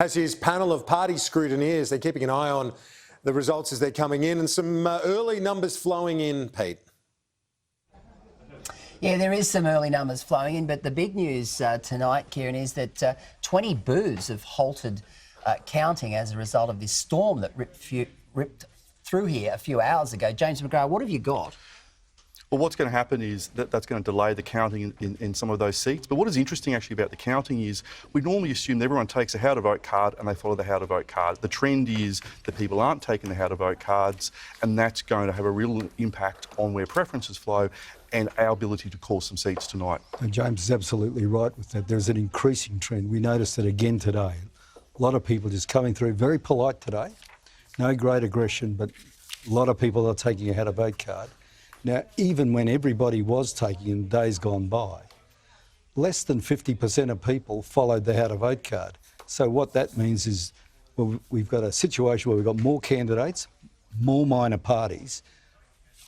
As his panel of party scrutineers, they're keeping an eye on the results as they're coming in, and some early numbers flowing in, Pete. Yeah, there is some early numbers flowing in, but the big news tonight, Kieran, is that 20 booths have halted counting as a result of this storm that ripped through here a few hours ago. James McGrath, what have you got? Well, what's going to happen is that's going to delay the counting in some of those seats. But what is interesting actually about the counting is we normally assume that everyone takes a how to vote card and they follow the how to vote card. The trend is that people aren't taking the how to vote cards, and that's going to have a real impact on where preferences flow and our ability to call some seats tonight. And James is absolutely right with that. There's an increasing trend. We noticed it again today. A lot of people just coming through, very polite today. No great aggression, but a lot of people are taking a how to vote card. Now, even when everybody was taking in days gone by, less than 50% of people followed the how to vote card. So what that means is, well, we've got a situation where we've got more candidates, more minor parties,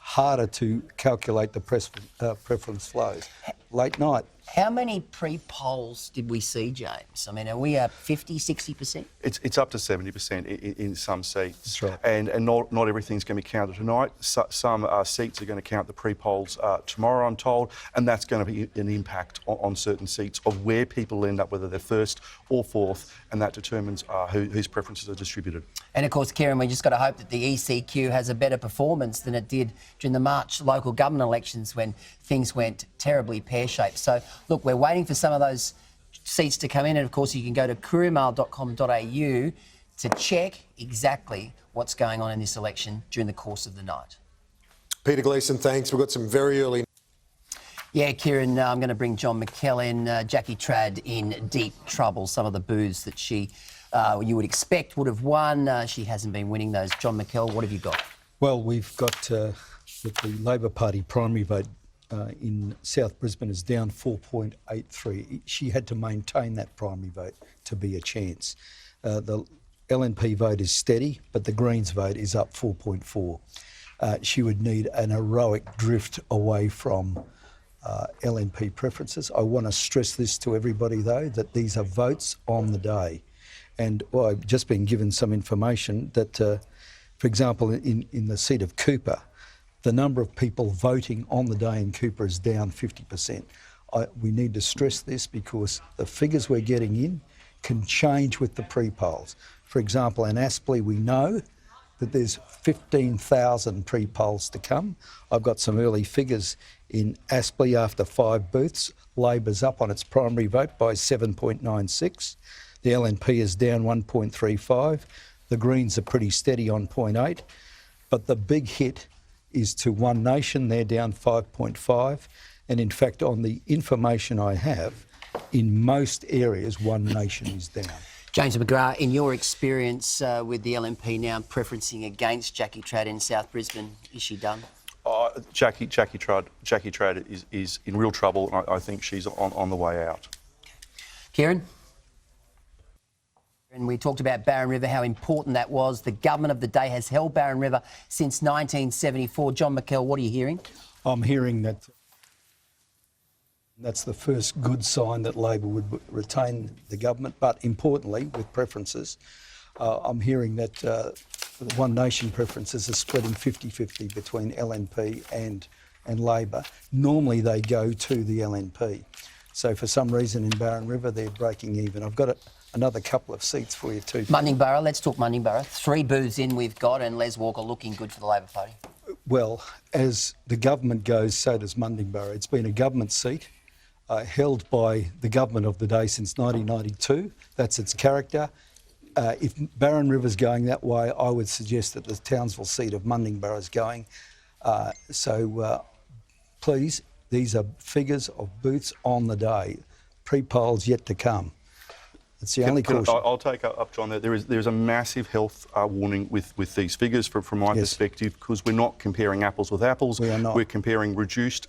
harder to calculate the preference flows. Late night. How many pre-polls did we see, James? I mean, are we at 50, 60%? It's up to 70% in some seats. That's right. And not everything's going to be counted tonight. Some seats are going to count the pre-polls tomorrow, I'm told, and that's going to be an impact on certain seats of where people end up, whether they're first or fourth, and that determines whose preferences are distributed. And of course, Kieran, we just got to hope that the ECQ has a better performance than it did during the March local government elections when things went terribly pear-shaped. So, look, we're waiting for some of those seats to come in, and of course you can go to couriermail.com.au to check exactly what's going on in this election during the course of the night. Peter Gleeson, thanks. We've got some very early... Yeah, Kieran, I'm going to bring John McKell in. Jackie Trad in deep trouble. Some of the booths that she, you would expect, would have won. She hasn't been winning those. John McKell, what have you got? Well, we've got with the Labor Party primary vote in South Brisbane is down 4.83. She had to maintain that primary vote to be a chance. The LNP vote is steady, but the Greens vote is up 4.4. She would need an heroic drift away from LNP preferences. I want to stress this to everybody, though, that these are votes on the day. And I've just been given some information that, for example, in the seat of Cooper, the number of people voting on the day in Cooper is down 50%. We need to stress this because the figures we're getting in can change with the pre-polls. For example, in Aspley, we know that there's 15,000 pre-polls to come. I've got some early figures in Aspley after 5 booths. Labor's up on its primary vote by 7.96. The LNP is down 1.35. The Greens are pretty steady on 0.8. But the big hit is to One Nation. They're down 5.5. And in fact, on the information I have, in most areas, One Nation is down. James McGrath, in your experience with the LNP now preferencing against Jackie Trad in South Brisbane, is she done? Jackie Trad is in real trouble, and I think she's on the way out. Kieran? And we talked about Barron River, how important that was. The government of the day has held Barron River since 1974. John McKell, what are you hearing? I'm hearing that that's the first good sign that Labor would retain the government, but importantly, with preferences, I'm hearing that the One Nation preferences are splitting 50-50 between LNP and Labor. Normally they go to the LNP. So for some reason in Barron River, they're breaking even. I've got another couple of seats for you too. Mundingburra, let's talk Mundingburra. 3 booths in we've got, and Les Walker looking good for the Labor Party. Well, as the government goes, so does Mundingburra. It's been a government seat held by the government of the day since 1992. That's its character. If Barron River's going that way, I would suggest that the Townsville seat of Mundingburra is going. Please, these are figures of booths on the day. Pre-polls yet to come. It's the only caution. I'll take up, John. There is a massive health warning with these figures from my perspective, because we're not comparing apples with apples. We are not. We're comparing reduced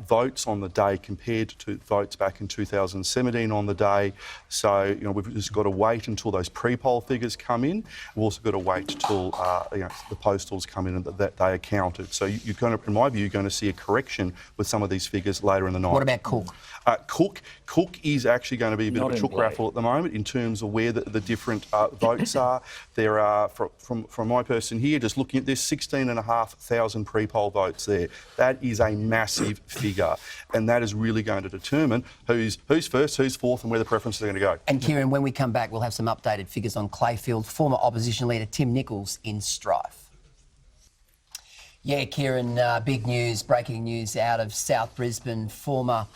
votes on the day compared to votes back in 2017 on the day. So, we've just got to wait until those pre-poll figures come in. We've also got to wait till the postals come in and that they are counted. So you're going to, in my view, you're going to see a correction with some of these figures later in the night. What about Cook? Cook is actually going to be a bit of a chook raffle at the moment in terms of where the different votes are. There are, from my person here, just looking at this, 16,500 pre-poll votes there. That is a massive figure, and that is really going to determine who's first, who's fourth, and where the preferences are going to go. And Kieran, when we come back, we'll have some updated figures on Clayfield. Former opposition leader Tim Nicholls in strife. Yeah, Kieran, big news, breaking news out of South Brisbane. Former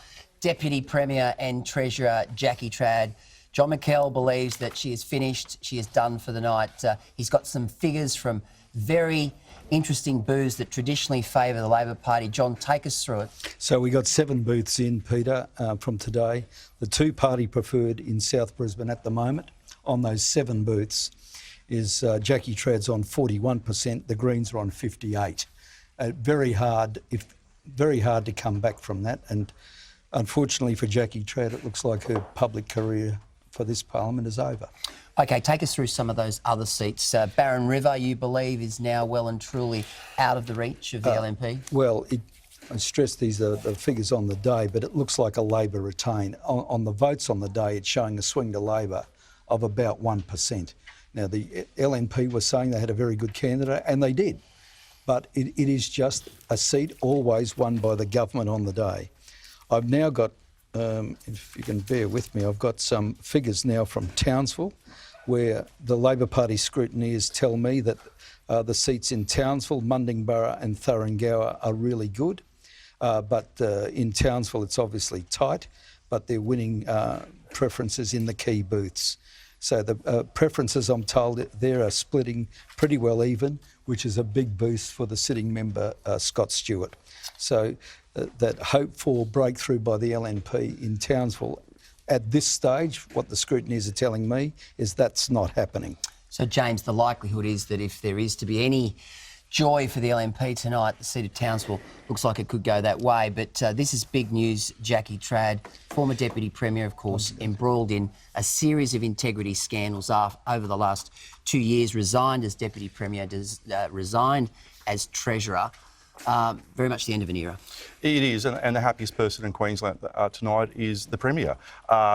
Deputy Premier and Treasurer Jackie Trad. John McKell believes that she is finished, she is done for the night. He's got some figures from very interesting booths that traditionally favour the Labor Party. John, take us through it. So we got 7 booths in, Peter, from today. The 2 party preferred in South Brisbane at the moment on those 7 booths is Jackie Trad's on 41%, the Greens are on 58%. Very hard to come back from that, and unfortunately for Jackie Trad, it looks like her public career for this parliament is over. OK, take us through some of those other seats. Barron River, you believe, is now well and truly out of the reach of the LNP? Well, I stress these are the figures on the day, but it looks like a Labor retain. On the votes on the day, it's showing a swing to Labor of about 1%. Now, the LNP was saying they had a very good candidate, and they did. But it is just a seat always won by the government on the day. I've now got, if you can bear with me, I've got some figures now from Townsville, where the Labor Party scrutineers tell me that the seats in Townsville, Mundingburra and Thuringowa are really good. But in Townsville, it's obviously tight, but they're winning preferences in the key booths. So the preferences, I'm told, there are splitting pretty well even, which is a big boost for the sitting member, Scott Stewart. So that hope for breakthrough by the LNP in Townsville, at this stage, what the scrutineers are telling me is that's not happening. So, James, the likelihood is that if there is to be any joy for the LNP tonight, the seat of Townsville looks like it could go that way. But this is big news. Jackie Trad, former Deputy Premier, of course, embroiled in a series of integrity scandals over the last 2 years, resigned as Deputy Premier, resigned as Treasurer. Very much the end of an era. It is, and the happiest person in Queensland tonight is the Premier,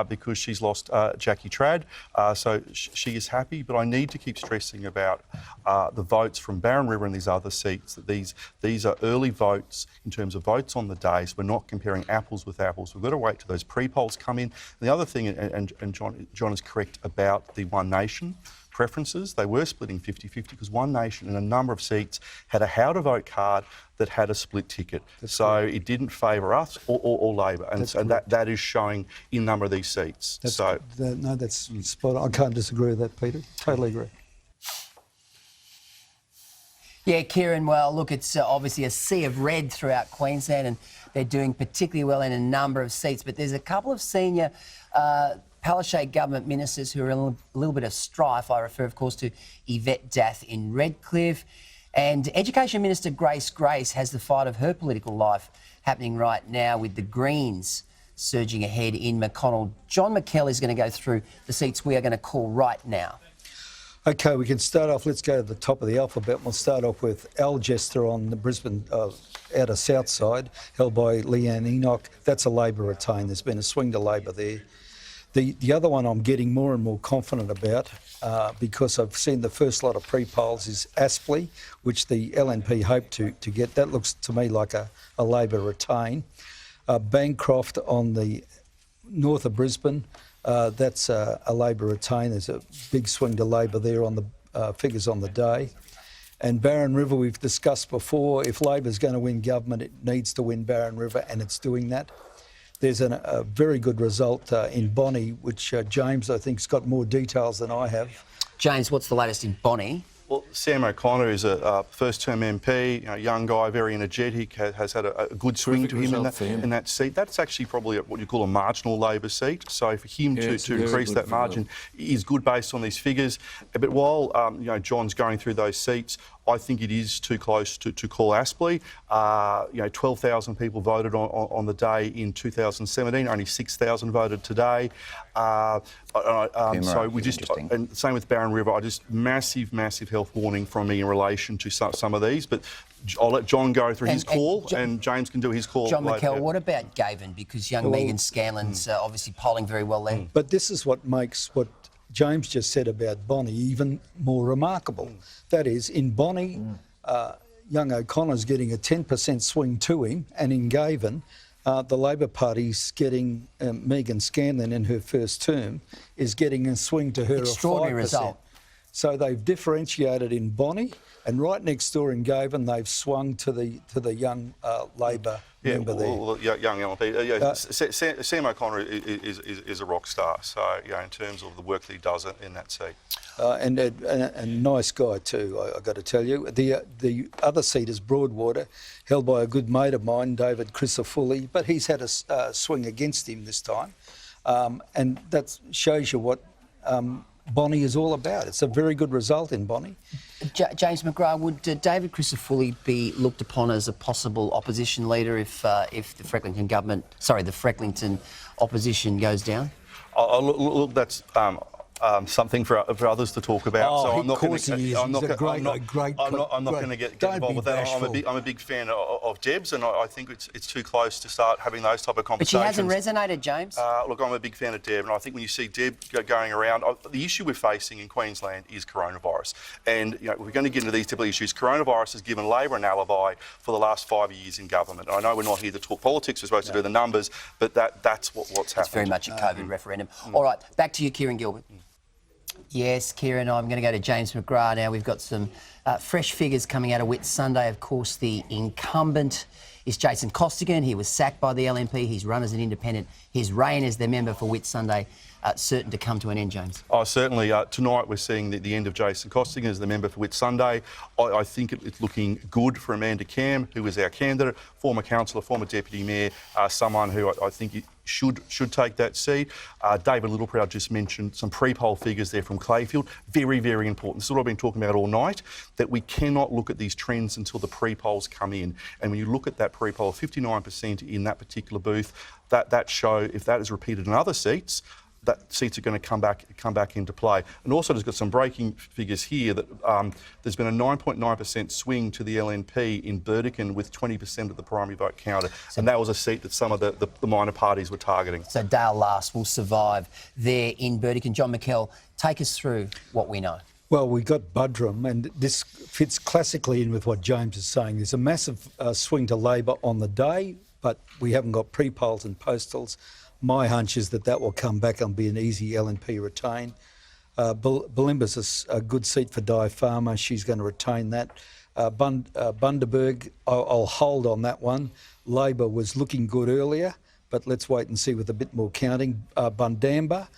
because she's lost Jackie Trad. So she is happy, but I need to keep stressing about the votes from Barron River and these other seats, that these are early votes in terms of votes on the day, so we're not comparing apples with apples. We've got to wait till those pre-polls come in. And the other thing, and John is correct about the One Nation preferences, they were splitting 50-50 because One Nation in a number of seats had a how to vote card that had a split ticket. It didn't favour us or Labor, and that is showing in a number of these seats. No, that's spot on. I can't disagree with that, Peter. Totally agree. Yeah, Kieran, well, look, it's obviously a sea of red throughout Queensland, and they're doing particularly well in a number of seats, but there's a couple of senior Palaszczuk government ministers who are in a little bit of strife. I refer, of course, to Yvette Dath in Redcliffe. And Education Minister Grace has the fight of her political life happening right now with the Greens surging ahead in McConnell. John McKell is going to go through the seats we are going to call right now. OK, we can start off. Let's go to the top of the alphabet. We'll start off with Algester on the Brisbane outer south side, held by Leanne Enoch. That's a Labor retain. There's been a swing to Labor there. The other one I'm getting more and more confident about, because I've seen the first lot of pre-polls, is Aspley, which the LNP hope to get. That looks to me like a Labor retain. Bancroft on the north of Brisbane, that's a Labor retain. There's a big swing to Labor there on the figures on the day. And Barron River, we've discussed before, if Labor's going to win government, it needs to win Barron River, and it's doing that. There's a very good result in Bonnie, which James, I think, has got more details than I have. James, what's the latest in Bonnie? Well, Sam O'Connor is a first-term MP, young guy, very energetic, has had a good swing to him in that seat. That's actually probably what you call a marginal Labor seat. So for him to increase that margin is good based on these figures. But while John's going through those seats, I think it is too close to call Aspley. 12,000 people voted on the day in 2017. Only 6,000 voted today. So we just, and same with Barron River. I just massive health warning from me in relation to some of these. But I'll let John go through his call, and James can do his call. John later. McKell, what about Gavin? Because young Megan Scanlon's obviously polling very well there. But this is what makes what James just said about Bonnie even more remarkable. That is, in Bonnie, young O'Connor's getting a 10% swing to him, and in Gavin, the Labor Party's getting Megan Scanlon in her first term is getting a swing to her Extraordinary of 5%. result. So they've differentiated in Bonnie, and right next door in Gavin, they've swung to the young Labor member there. Well, young LNP. Sam O'Connor is a rock star. So in terms of the work that he does in that seat. And a nice guy too, I got to tell you. The other seat is Broadwater, held by a good mate of mine, David Crisafulli, but he's had a swing against him this time. And that shows you what Bonnie is all about. It's a very good result in Bonnie. James McGrath, would David Crisafulli be looked upon as a possible opposition leader if the Frecklington government, the Frecklington opposition goes down? Look, that's something for others to talk about. Oh, so I'm not going to. I'm not going to get involved with that. I'm a big fan of Debs, and I think it's too close to start having those type of conversations. But she hasn't resonated, James. Look, I'm a big fan of Deb, and I think when you see Deb going around, the issue we're facing in Queensland is coronavirus, and we're going to get into these typical issues. Coronavirus has given Labor an alibi for the last 5 years in government. I know we're not here to talk politics; we're supposed to do the numbers, but that's what's happening. It's very much a COVID referendum. All right, back to you, Kieran Gilbert. Yes, Kieran, I'm going to go to James McGrath now. We've got some fresh figures coming out of Whitsunday. Of course, the incumbent is Jason Costigan. He was sacked by the LNP. He's run as an independent. His reign as their member for Whitsunday certain to come to an end, James. Oh, certainly. Tonight we're seeing the end of Jason Costigan as the member for Whitsunday. I think it's looking good for Amanda Cam, who is our candidate, former councillor, former deputy mayor, someone who I think should take that seat. David Littleproud just mentioned some pre-poll figures there from Clayfield. Very, very important. This is what I've been talking about all night, that we cannot look at these trends until the pre-polls come in. And when you look at that pre-poll, 59% in that particular booth, that show, if that is repeated in other seats, that seats are going to come back into play. And also, there's got some breaking figures here that there's been a 9.9% swing to the LNP in Burdekin with 20% of the primary vote counted, and that was a seat that some of the minor parties were targeting. So Dale Last will survive there in Burdekin. John McKell, take us through what we know. Well, we got Budrum, and this fits classically in with what James is saying. There's a massive swing to Labor on the day, but we haven't got pre-polls and postals. My hunch is that will come back and be an easy LNP retain. Balimba's a good seat for Di Farmer. She's going to retain that. Bundaberg, I'll hold on that one. Labor was looking good earlier, but let's wait and see with a bit more counting. Bundamba,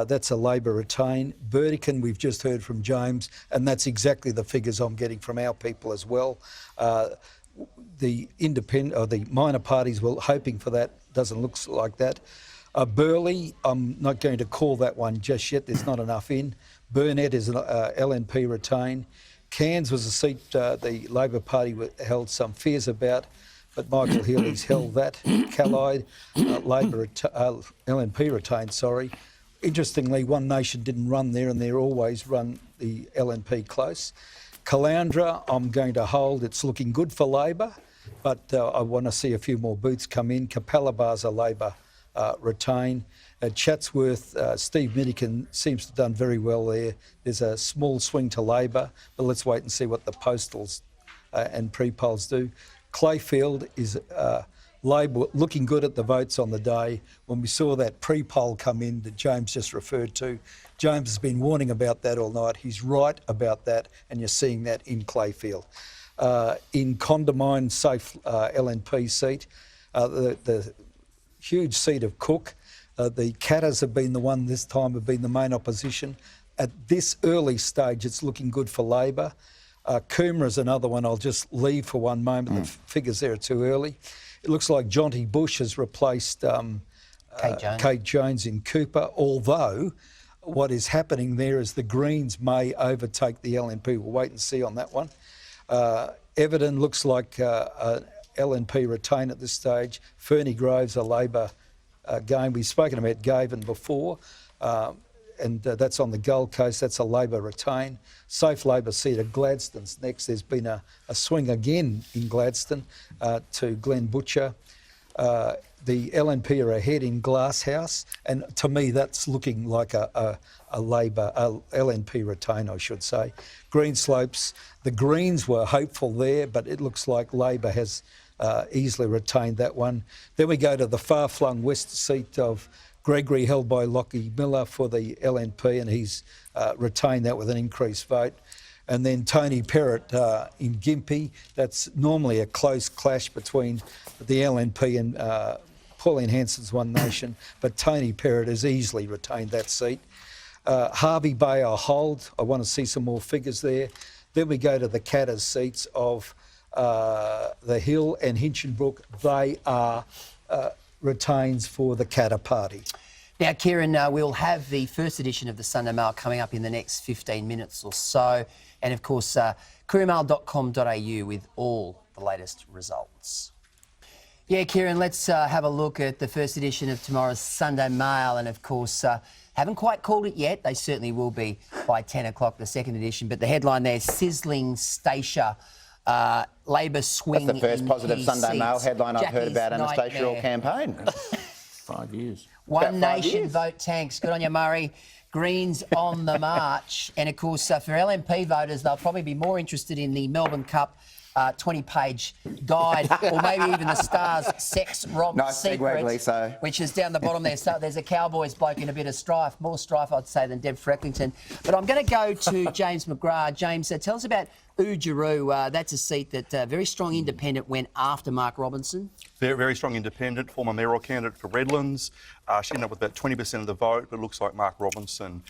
that's a Labor retain. Burdekin, we've just heard from James, and that's exactly the figures I'm getting from our people as well. The independent or the minor parties were hoping for that. Doesn't look like that. Burleigh, I'm not going to call that one just yet. There's not enough in. Burnett is an LNP retain. Cairns was a seat the Labor Party held some fears about, but Michael Healy's held that. Callide, LNP retained, sorry. Interestingly, One Nation didn't run there, and they're always run the LNP close. Caloundra, I'm going to hold. It's looking good for Labor, but I want to see a few more booths come in. Capalabar's a Labor retain. Chatsworth, Steve Minikin seems to have done very well there. There's a small swing to Labor, but let's wait and see what the postals and pre-polls do. Clayfield is Labor looking good at the votes on the day. When we saw that pre-poll come in that James just referred to, James has been warning about that all night. He's right about that, and you're seeing that in Clayfield. In Condamine, safe LNP seat, the huge seat of Cook. The Catters have been the one this time, have been the main opposition. At this early stage, it's looking good for Labor. Coomera is another one I'll just leave for one moment. The figures there are too early. It looks like Jonty Bush has replaced Kate Jones in Cooper, although what is happening there is the Greens may overtake the LNP. We'll wait and see on that one. Everton looks like LNP retain at this stage. Fernie Groves, a Labor game. We've spoken about Gaven before, and that's on the Gold Coast. That's a Labor retain. Safe Labor seat at Gladstone's next. There's been a swing again in Gladstone to Glenn Butcher. The LNP are ahead in Glasshouse, and to me that's looking like a Labor, a LNP retain, I should say. Greenslopes, the Greens were hopeful there, but it looks like Labor has easily retained that one. Then we go to the far-flung west seat of Gregory, held by Lockie Miller for the LNP, and he's retained that with an increased vote. And then Tony Perrott in Gympie. That's normally a close clash between the LNP and Pauline Hanson's One Nation, but Tony Perrott has easily retained that seat. Harvey Bay I hold. I want to see some more figures there. Then we go to the Catters seats of the Hill and Hinchinbrook. They are retains for the Catter Party. Now, Kieran, we'll have the first edition of the Sunday Mail coming up in the next 15 minutes or so. And, of course, couriermail.com.au with all the latest results. Yeah, Kieran, let's have a look at the first edition of tomorrow's Sunday Mail. And, of course, haven't quite called it yet. They certainly will be by 10 o'clock, the second edition. But the headline there, Sizzling Stacia. Labor swing. That's the first in positive key Sunday Mail seats. headline I've heard Jackie's about Anastasia nightmare. campaign. 5 years. One About 5 Nation years. vote tanks. Good on you, Murray. Greens on the march. And, of course, for LNP voters, they'll probably be more interested in the Melbourne Cup 20-page guide, or maybe even the Stars sex romp Nice segue, secret, Lisa. which is down the bottom there. So there's a Cowboys bloke in a bit of strife, more strife, I'd say, than Deb Frecklington. But I'm going to go to James McGrath. James, tell us about Oodgeroo. That's a seat that very strong independent went after Mark Robinson. Very, very strong independent, former mayoral candidate for Redlands. She ended up with about 20% of the vote, but it looks like Mark Robinson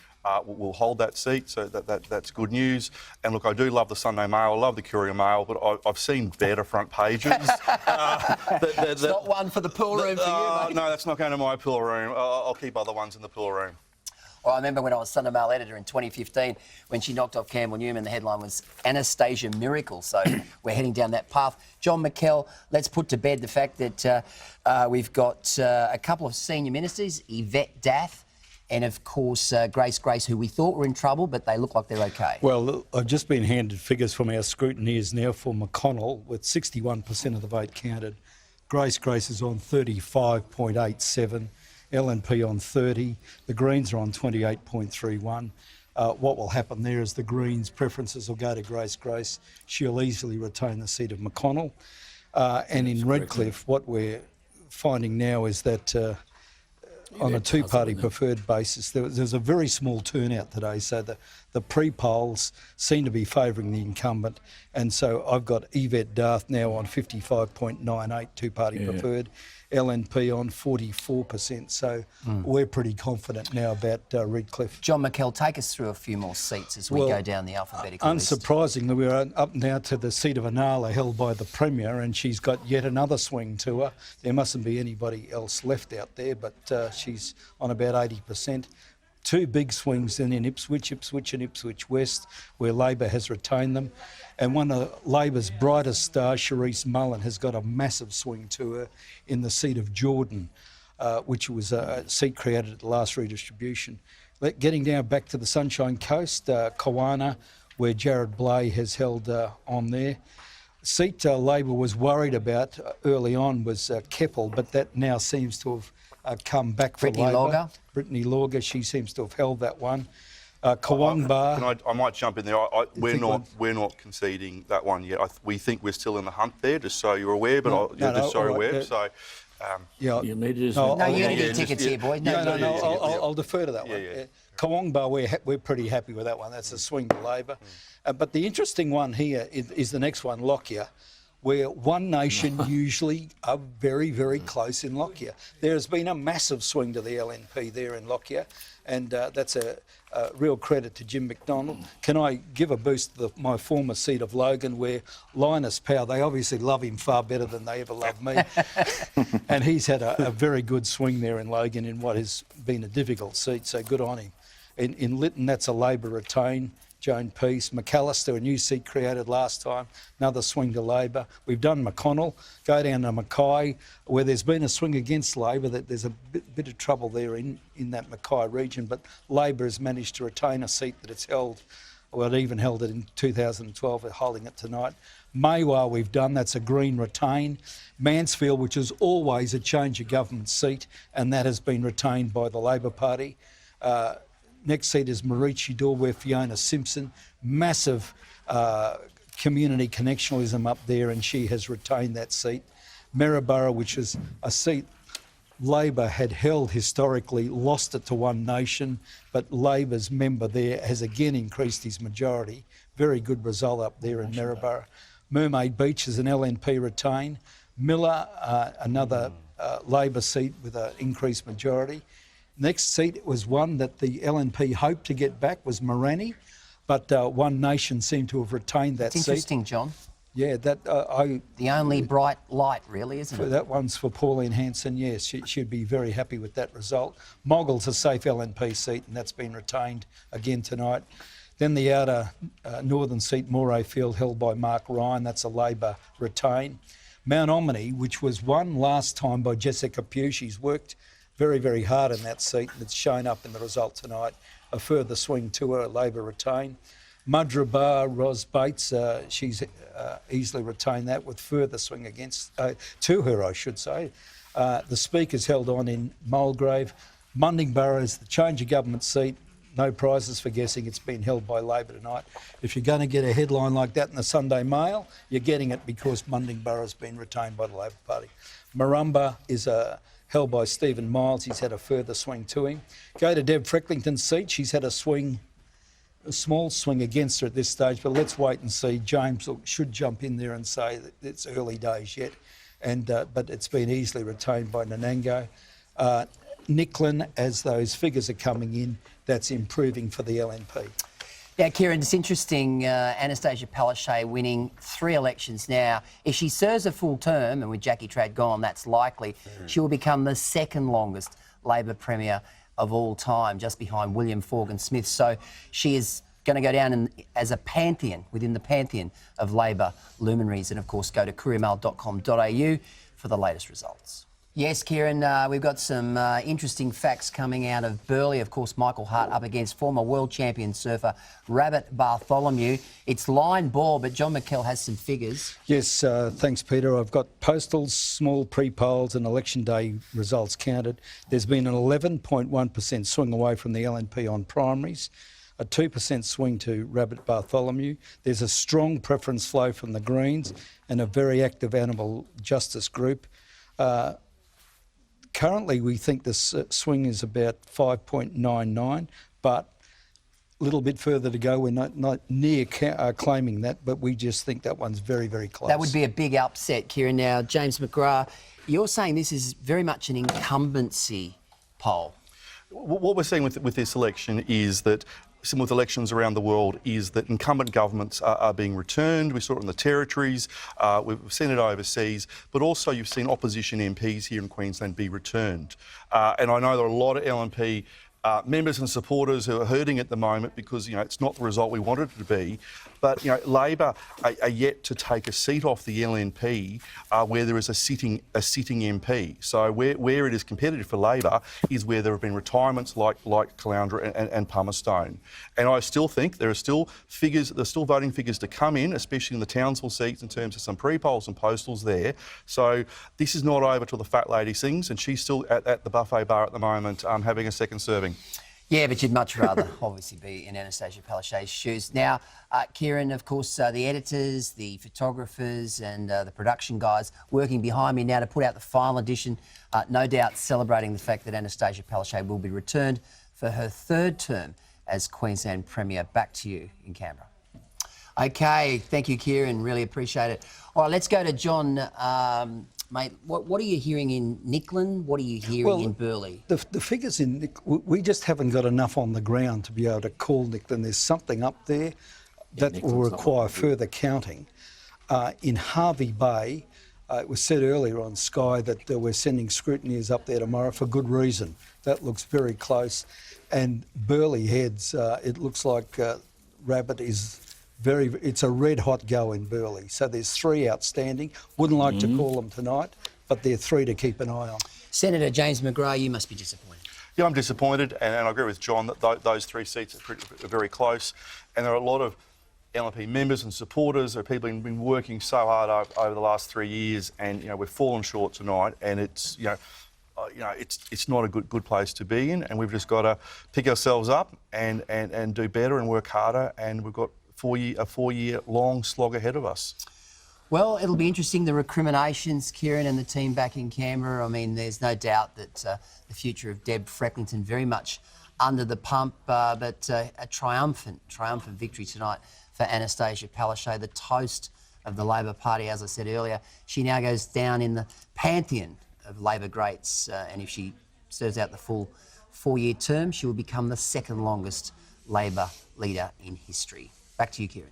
will hold that seat, so that's good news. And look, I do love the Sunday Mail, I love the Courier Mail, but I've seen better front pages. It's not one for the pool room for you, mate. No, that's not going to my pool room. I'll keep other ones in the pool room. Well, I remember when I was Sunday Mail editor in 2015, when she knocked off Campbell Newman, the headline was Anastasia Miracle. So we're heading down that path. John McKell, let's put to bed the fact that we've got a couple of senior ministers, Yvette Dath, and of course Grace, who we thought were in trouble, but they look like they're okay. Well, I've just been handed figures from our scrutineers now for McConnell, with 61% of the vote counted. Grace is on 35.87. LNP on 30. The Greens are on 28.31. What will happen there is the Greens' preferences will go to Grace. She'll easily retain the seat of McConnell. And in Redcliffe, what we're finding now is that on a two-party preferred basis, there's a very small turnout today, so the pre-polls seem to be favouring the incumbent, and so I've got Yvette Dath now on 55.98 two-party preferred, LNP on 44%, so we're pretty confident now about Redcliffe. John McKell, take us through a few more seats as we go down the alphabetical list. Unsurprisingly, we're up now to the seat of Inala, held by the Premier, and she's got yet another swing to her. There mustn't be anybody else left out there, but she's on about 80%. Two big swings then in Ipswich and Ipswich West, where Labor has retained them. And one of Labor's brightest stars, Sharice Mullen, has got a massive swing to her in the seat of Jordan, which was a seat created at the last redistribution. Getting down back to the Sunshine Coast, Kawana, where Jared Blay has held on there. Seat Labor was worried about early on was Keppel, but that now seems to have come back for Labor. Brittany Lauger, she seems to have held that one. Kawangba. I might jump in there. We're not conceding that one yet. We think we're still in the hunt there, just so you're aware. But You need to No Unity tickets here, boys. I'll defer to that one. Yeah. Kawangba, we're pretty happy with that one. That's a swing to Labor. But the interesting one here is the next one, Lockyer, where One Nation usually are very, very close in Lockyer. There has been a massive swing to the LNP there in Lockyer, and that's a real credit to Jim McDonald. Can I give a boost to my former seat of Logan, where Linus Powell, they obviously love him far better than they ever loved me, and he's had a very good swing there in Logan in what has been a difficult seat, so good on him. In Lytton, that's a Labor retain. Joan Peace. McAllister, a new seat created last time, another swing to Labor. We've done McConnell. Go down to Mackay, where there's been a swing against Labor. That there's a bit of trouble there in that Mackay region, but Labor has managed to retain a seat that it's held. Well, it even held it in 2012, they're holding it tonight. Maywar we've done, that's a Green retain. Mansfield, which is always a change of government seat, and that has been retained by the Labor Party. Next seat is Maroochydore, where Fiona Simpson, massive community connectionalism up there, and she has retained that seat. Maryborough, which is a seat Labor had held historically, lost it to One Nation, but Labor's member there has again increased his majority. Very good result up there in Maryborough. Mermaid Beach is an LNP retain. Miller, another Labor seat with an increased majority. Next seat was one that the LNP hoped to get back, was Morani, but One Nation seemed to have retained that seat. It's interesting, John. Yeah, that The only bright light, really, isn't it? that one's for Pauline Hanson. Yes, she'd be very happy with that result. Moggle's a safe LNP seat, and that's been retained again tonight. Then the outer northern seat, Morayfield, held by Mark Ryan. That's a Labor retain. Mount Omni, which was won last time by Jessica Pugh. She's worked very, very hard in that seat, and it's shown up in the result tonight. A further swing to her, Labor retain. Mudgeeraba, Ros Bates, she's easily retained that with further swing against to her, I should say. The Speaker's held on in Mulgrave. Mundingborough is the change of government seat. No prizes for guessing. It's been held by Labor tonight. If you're going to get a headline like that in the Sunday Mail, you're getting it because Mundingborough has been retained by the Labor Party. Marumba is held by Stephen Miles. He's had a further swing to him. Go to Deb Frecklington's seat. She's had a small swing against her at this stage, but let's wait and see. James should jump in there and say that it's early days yet, but it's been easily retained by Nanango. Nicklin, as those figures are coming in, that's improving for the LNP. Yeah, Kieran, it's interesting, Anastasia Palaszczuk winning 3 elections now. If she serves a full term, and with Jackie Trad gone, that's likely, she will become the second longest Labor Premier of all time, just behind William Forgan Smith. So she is going to go down as a pantheon, within the pantheon of Labor luminaries. And of course, go to couriermail.com.au for the latest results. Yes, Kieran, we've got some interesting facts coming out of Burleigh. Of course, Michael Hart up against former world champion surfer Rabbit Bartholomew. It's line ball, but John McKell has some figures. Yes, thanks, Peter. I've got postals, small pre-polls and election day results counted. There's been an 11.1% swing away from the LNP on primaries, a 2% swing to Rabbit Bartholomew. There's a strong preference flow from the Greens and a very active animal justice group. Currently, we think this swing is about 5.99, but a little bit further to go. We're not near claiming that, but we just think that one's very, very close. That would be a big upset, Kieran. Now, James McGrath, you're saying this is very much an incumbency poll. What we're seeing with this election is that, similar with elections around the world, is that incumbent governments are being returned. We saw it in the territories, we've seen it overseas, but also you've seen opposition MPs here in Queensland be returned. And I know there are a lot of LNP members and supporters who are hurting at the moment because, it's not the result we wanted it to be. But, Labor are yet to take a seat off the LNP where there is a sitting MP. So where it is competitive for Labor is where there have been retirements like Caloundra and Palmerstone. And I still think there's still voting figures to come in, especially in the Townsville seats in terms of some pre-polls and postals there. So this is not over till the fat lady sings, and she's still at the buffet bar at the moment having a second serving. Yeah, but you'd much rather obviously be in Anastasia Palaszczuk's shoes. Now, Kieran, of course, the editors, the photographers and the production guys working behind me now to put out the final edition, no doubt celebrating the fact that Anastasia Palaszczuk will be returned for her 3rd term as Queensland Premier. Back to you in Canberra. OK, thank you, Kieran. Really appreciate it. All right, let's go to John. Mate, what are you hearing in Nicklin? What are you hearing in Burleigh? The figures in we just haven't got enough on the ground to be able to call Nicklin. There's something up there that will require further counting. In Hervey Bay, It was said earlier on Sky that we're sending scrutineers up there tomorrow for good reason. That looks very close. And Burleigh Heads, it looks like Rabbit is it's a red hot go in Burleigh. So there's 3 outstanding. Wouldn't like to call them tonight, but they're 3 to keep an eye on. Senator James McGrath, you must be disappointed. Yeah, I'm disappointed, and I agree with John that those 3 seats are very close, and there are a lot of LNP members and supporters. There are people who've been working so hard over the last 3 years, and we've fallen short tonight, and it's it's not a good place to be in, and we've just got to pick ourselves up and do better and work harder, and we've got a 4-year long slog ahead of us. Well, it'll be interesting, the recriminations, Kieran, and the team back in Canberra. I mean, there's no doubt that the future of Deb Frecklington very much under the pump, but a triumphant victory tonight for Anastasia Palaszczuk, the toast of the Labor Party, as I said earlier. She now goes down in the pantheon of Labor greats, and if she serves out the full 4-year term, she will become the 2nd longest Labor leader in history. Back to you, Kieran.